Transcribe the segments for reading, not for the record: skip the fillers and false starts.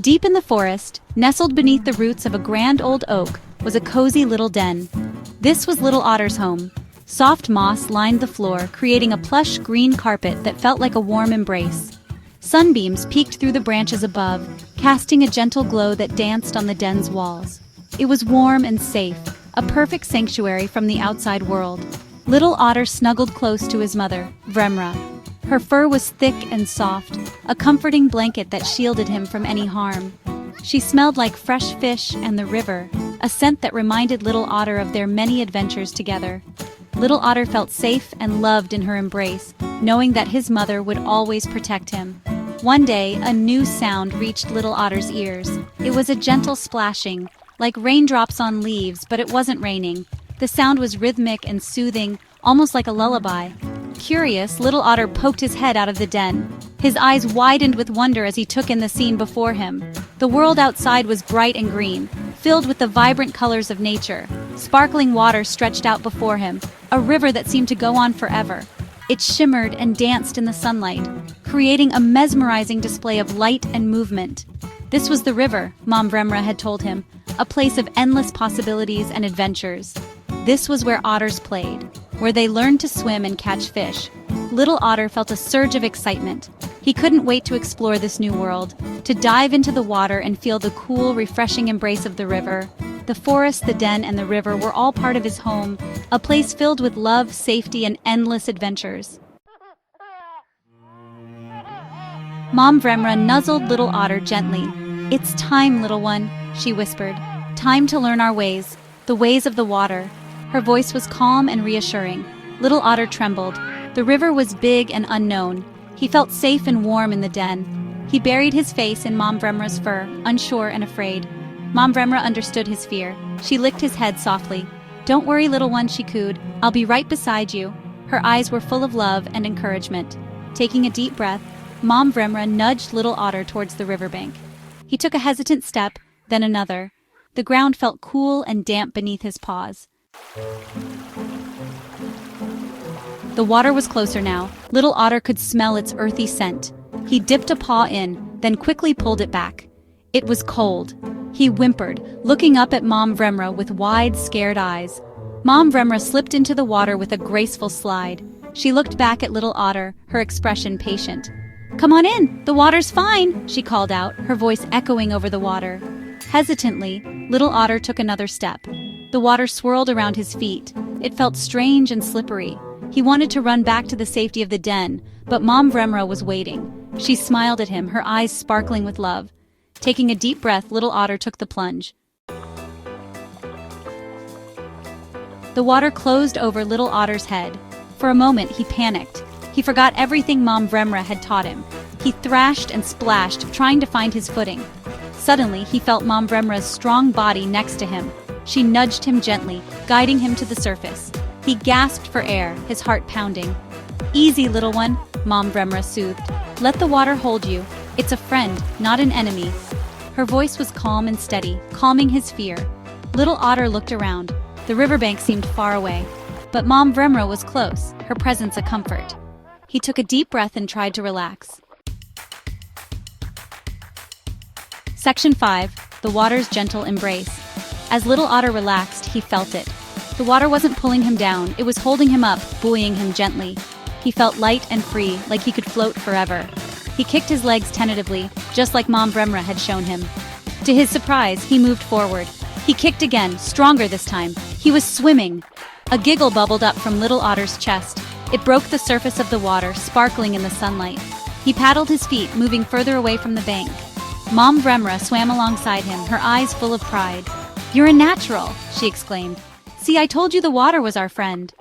Deep in the forest, nestled beneath the roots of a grand old oak, was a cozy little den. This was little Otter's home. Soft moss lined the floor, creating a plush green carpet that felt like a warm embrace. Sunbeams peeked through the branches above, casting a gentle glow that danced on the den's walls. It was warm and safe, a perfect sanctuary from the outside world. Little Otter snuggled close to his mother, Vremra. Her fur was thick and soft, a comforting blanket that shielded him from any harm. She smelled like fresh fish and the river, a scent that reminded little Otter of their many adventures together. Little Otter felt safe and loved in her embrace, knowing that his mother would always protect him. One day, a new sound reached little Otter's ears. It was a gentle splashing, like raindrops on leaves, but it wasn't raining. The sound was rhythmic and soothing, almost like a lullaby. Curious, little Otter poked his head out of the den. His eyes widened with wonder as he took in the scene before him. The world outside was bright and green, filled with the vibrant colors of nature. Sparkling water stretched out before him, a river that seemed to go on forever. It shimmered and danced in the sunlight, creating a mesmerizing display of light and movement. This was the river, Mom Vremra had told him, a place of endless possibilities and adventures. This was where otters played, where they learned to swim and catch fish. Little Otter felt a surge of excitement. He couldn't wait to explore this new world, to dive into the water and feel the cool, refreshing embrace of the river. The forest, the den, and the river were all part of his home, a place filled with love, safety, and endless adventures. Mom Vremra nuzzled little Otter gently. "It's time, little one," she whispered. "Time to learn our ways, the ways of the water." Her voice was calm and reassuring. Little Otter trembled. The river was big and unknown. He felt safe and warm in the den. He buried his face in Mom Vremra's fur, unsure and afraid. Mom Vremra understood his fear. She licked his head softly. "Don't worry, little one," she cooed. "I'll be right beside you." Her eyes were full of love and encouragement. Taking a deep breath, Mom Vremra nudged little Otter towards the riverbank. He took a hesitant step, then another. The ground felt cool and damp beneath his paws. The water was closer now. Little Otter could smell its earthy scent. He dipped a paw in, then quickly pulled it back. It was cold. He whimpered, looking up at Mom Vremra with wide, scared eyes. Mom Vremra slipped into the water with a graceful slide. She looked back at little Otter, her expression patient. "Come on in, the water's fine," she called out, her voice echoing over the water. Hesitantly, little Otter took another step. The water swirled around his feet. It felt strange and slippery. He wanted to run back to the safety of the den, but Mom Vremra was waiting. She smiled at him, her eyes sparkling with love. Taking a deep breath, little Otter took the plunge. The water closed over little Otter's head. For a moment, he panicked. He forgot everything Mom Vremra had taught him. He thrashed and splashed, trying to find his footing. Suddenly, he felt Mom Vremra's strong body next to him. She nudged him gently, guiding him to the surface. He gasped for air, his heart pounding. "Easy, little one," Mom Vremra soothed. "Let the water hold you. It's a friend, not an enemy." Her voice was calm and steady, calming his fear. Little Otter looked around. The riverbank seemed far away. But Mom Vremra was close, her presence a comfort. He took a deep breath and tried to relax. Section 5. The Water's Gentle Embrace. As little Otter relaxed, he felt it. The water wasn't pulling him down, it was holding him up, buoying him gently. He felt light and free, like he could float forever. He kicked his legs tentatively, just like Mom Vremra had shown him. To his surprise, he moved forward. He kicked again, stronger this time. He was swimming. A giggle bubbled up from little Otter's chest. It broke the surface of the water, sparkling in the sunlight. He paddled his feet, moving further away from the bank. Mom Vremra swam alongside him, her eyes full of pride. "You're a natural," she exclaimed. "See, I told you the water was our friend."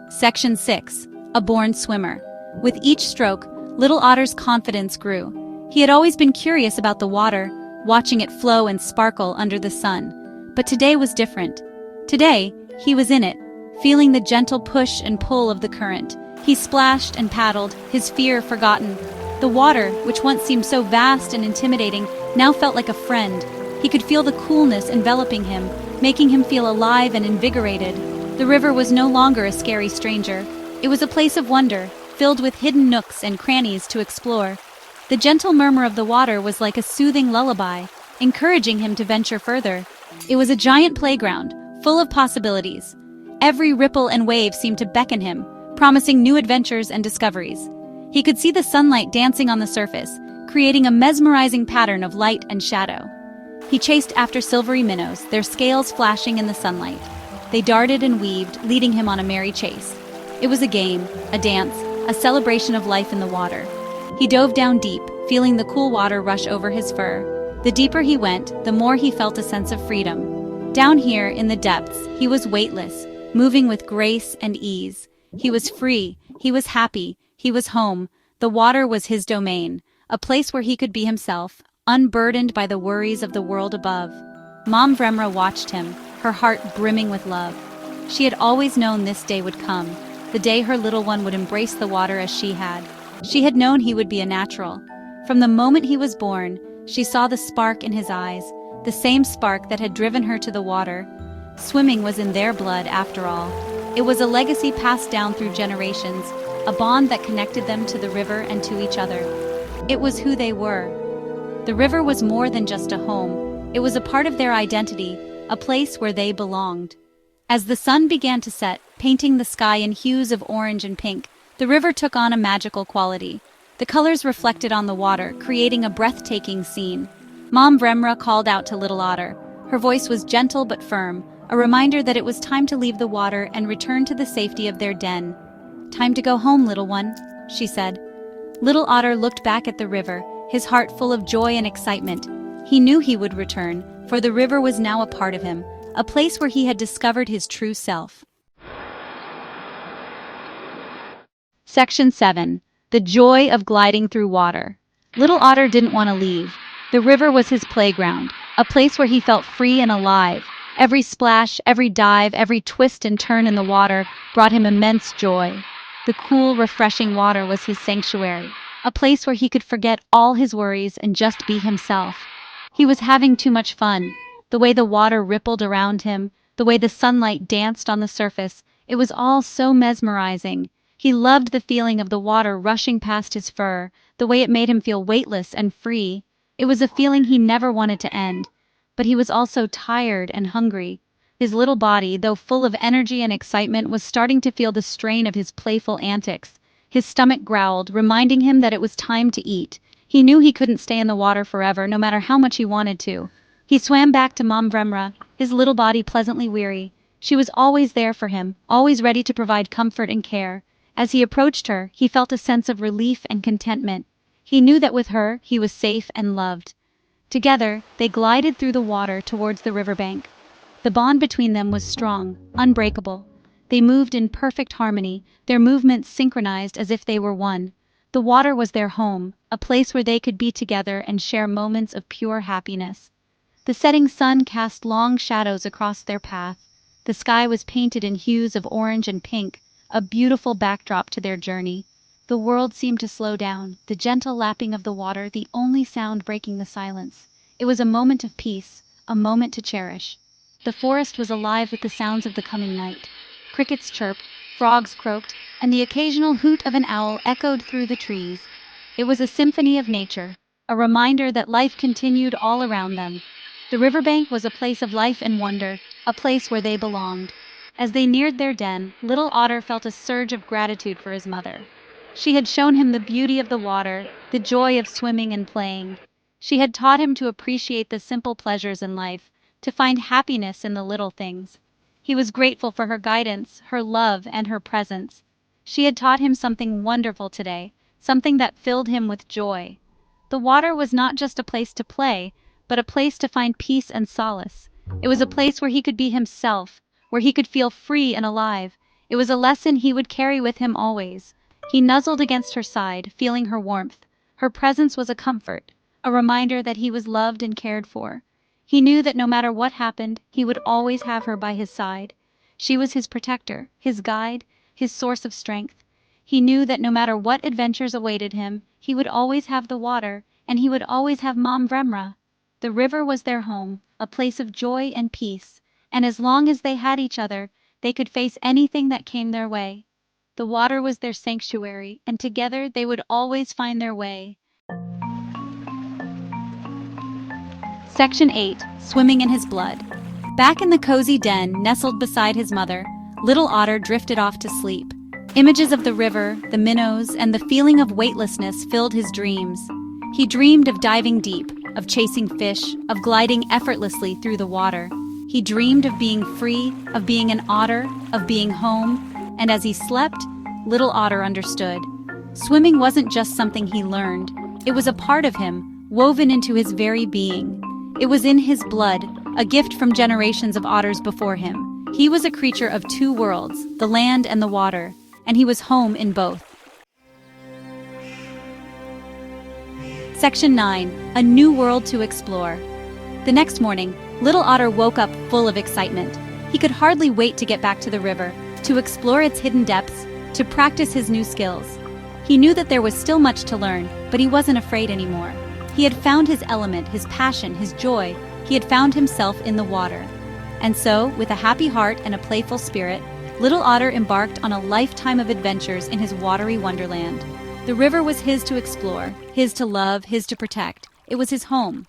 Section 6. A Born Swimmer. With each stroke, little Otter's confidence grew. He had always been curious about the water, watching it flow and sparkle under the sun. But today was different. Today, he was in it, feeling the gentle push and pull of the current. He splashed and paddled, his fear forgotten. The water, which once seemed so vast and intimidating, now felt like a friend. He could feel the coolness enveloping him, making him feel alive and invigorated. The river was no longer a scary stranger. It was a place of wonder, filled with hidden nooks and crannies to explore. The gentle murmur of the water was like a soothing lullaby, encouraging him to venture further. It was a giant playground, full of possibilities. Every ripple and wave seemed to beckon him, promising new adventures and discoveries. He could see the sunlight dancing on the surface, creating a mesmerizing pattern of light and shadow. He chased after silvery minnows, their scales flashing in the sunlight. They darted and weaved, leading him on a merry chase. It was a game, a dance, a celebration of life in the water. He dove down deep, feeling the cool water rush over his fur. The deeper he went, the more he felt a sense of freedom. Down here, in the depths, he was weightless, moving with grace and ease. He was free, he was happy, he was home. The water was his domain, a place where he could be himself, unburdened by the worries of the world above. Mom Vremra watched him, her heart brimming with love. She had always known this day would come, the day her little one would embrace the water as she had. She had known he would be a natural. From the moment he was born, she saw the spark in his eyes, the same spark that had driven her to the water. Swimming was in their blood, after all. It was a legacy passed down through generations, a bond that connected them to the river and to each other. It was who they were. The river was more than just a home. It was a part of their identity, a place where they belonged. As the sun began to set, painting the sky in hues of orange and pink, the river took on a magical quality. The colors reflected on the water, creating a breathtaking scene. Mom Vremra called out to little Otter. Her voice was gentle but firm, a reminder that it was time to leave the water and return to the safety of their den. "Time to go home, little one," she said. Little Otter looked back at the river, his heart full of joy and excitement. He knew he would return, for the river was now a part of him, a place where he had discovered his true self. Section 7. The Joy of Gliding Through Water. Little Otter didn't want to leave. The river was his playground, a place where he felt free and alive. Every splash, every dive, every twist and turn in the water brought him immense joy. The cool, refreshing water was his sanctuary, a place where he could forget all his worries and just be himself. He was having too much fun. The way the water rippled around him, the way the sunlight danced on the surface, it was all so mesmerizing. He loved the feeling of the water rushing past his fur, the way it made him feel weightless and free. It was a feeling he never wanted to end. But he was also tired and hungry. His little body, though full of energy and excitement, was starting to feel the strain of his playful antics. His stomach growled, reminding him that it was time to eat. He knew he couldn't stay in the water forever, no matter how much he wanted to. He swam back to Mom Vremra, his little body pleasantly weary. She was always there for him, always ready to provide comfort and care. As he approached her, he felt a sense of relief and contentment. He knew that with her, he was safe and loved. Together, they glided through the water towards the riverbank. The bond between them was strong, unbreakable. They moved in perfect harmony, their movements synchronized as if they were one. The water was their home, a place where they could be together and share moments of pure happiness. The setting sun cast long shadows across their path. The sky was painted in hues of orange and pink, a beautiful backdrop to their journey. The world seemed to slow down, the gentle lapping of the water the only sound breaking the silence. It was a moment of peace, a moment to cherish. The forest was alive with the sounds of the coming night. Crickets chirped, frogs croaked, and the occasional hoot of an owl echoed through the trees. It was a symphony of nature, a reminder that life continued all around them. The riverbank was a place of life and wonder, a place where they belonged. As they neared their den, little Otter felt a surge of gratitude for his mother. She had shown him the beauty of the water, the joy of swimming and playing. She had taught him to appreciate the simple pleasures in life, to find happiness in the little things. He was grateful for her guidance, her love, and her presence. She had taught him something wonderful today, something that filled him with joy. The water was not just a place to play, but a place to find peace and solace. It was a place where he could be himself, where he could feel free and alive. It was a lesson he would carry with him always. He nuzzled against her side, feeling her warmth. Her presence was a comfort, a reminder that he was loved and cared for. He knew that no matter what happened, he would always have her by his side. She was his protector, his guide, his source of strength. He knew that no matter what adventures awaited him, he would always have the water, and he would always have Mom Vremra. The river was their home, a place of joy and peace, and as long as they had each other, they could face anything that came their way. The water was their sanctuary, and together they would always find their way. Section 8. Swimming in his blood. Back in the cozy den, nestled beside his mother, little Otter drifted off to sleep. Images of the river, the minnows, and the feeling of weightlessness filled his dreams. He dreamed of diving deep, of chasing fish, of gliding effortlessly through the water. He dreamed of being free, of being an otter, of being home, and as he slept, little Otter understood. Swimming wasn't just something he learned, it was a part of him, woven into his very being. It was in his blood, a gift from generations of otters before him. He was a creature of two worlds, the land and the water, and he was home in both. Section 9. A new world to explore. The next morning, little Otter woke up full of excitement. He could hardly wait to get back to the river, to explore its hidden depths, to practice his new skills. He knew that there was still much to learn, but he wasn't afraid anymore. He had found his element, his passion, his joy. He had found himself in the water. And so, with a happy heart and a playful spirit, little Otter embarked on a lifetime of adventures in his watery wonderland. The river was his to explore, his to love, his to protect. It was his home.